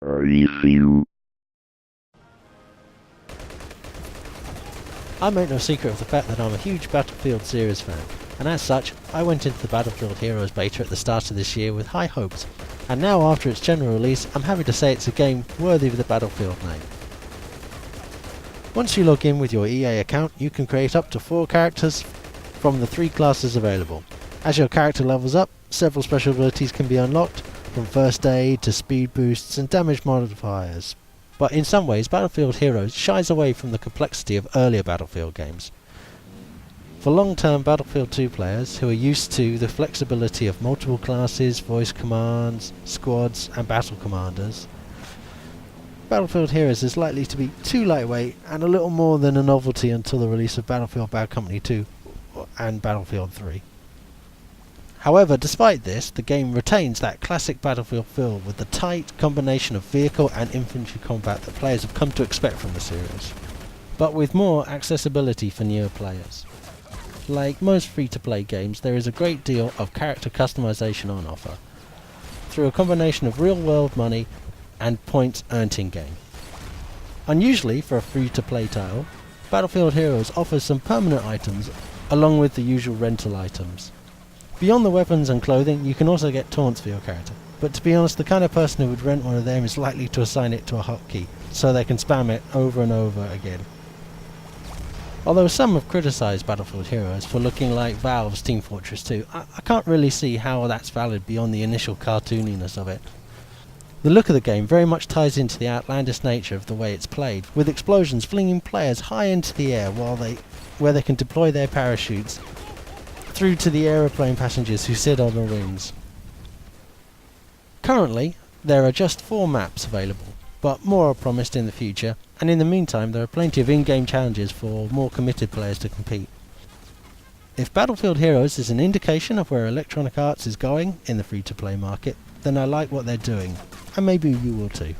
I make no secret of the fact that I'm a huge Battlefield series fan, and as such, I went into the Battlefield Heroes beta at the start of this year with high hopes, and now after its general release, I'm happy to say it's a game worthy of the Battlefield name. Once you log in with your EA account, you can create up to 4 characters from the 3 classes available. As your character levels up, several special abilities can be unlocked, from first aid to speed boosts and damage modifiers. But in some ways, Battlefield Heroes shies away from the complexity of earlier Battlefield games. For long-term Battlefield 2 players who are used to the flexibility of multiple classes, voice commands, squads and battle commanders, Battlefield Heroes is likely to be too lightweight and a little more than a novelty until the release of Battlefield Bad Company 2 and Battlefield 3. However, despite this, the game retains that classic Battlefield feel with the tight combination of vehicle and infantry combat that players have come to expect from the series, but with more accessibility for newer players. Like most free-to-play games, there is a great deal of character customization on offer, through a combination of real-world money and points earned in-game. Unusually for a free-to-play title, Battlefield Heroes offers some permanent items along with the usual rental items. Beyond the weapons and clothing, you can also get taunts for your character, but to be honest, the kind of person who would rent one of them is likely to assign it to a hotkey, so they can spam it over and over again. Although some have criticised Battlefield Heroes for looking like Valve's Team Fortress 2, I can't really see how that's valid beyond the initial cartooniness of it. The look of the game very much ties into the outlandish nature of the way it's played, with explosions flinging players high into the air where they can deploy their parachutes, through to the aeroplane passengers who sit on the wings. Currently, there are just 4 maps available, but more are promised in the future, and in the meantime there are plenty of in-game challenges for more committed players to compete. If Battlefield Heroes is an indication of where Electronic Arts is going in the free-to-play market, then I like what they're doing, and maybe you will too.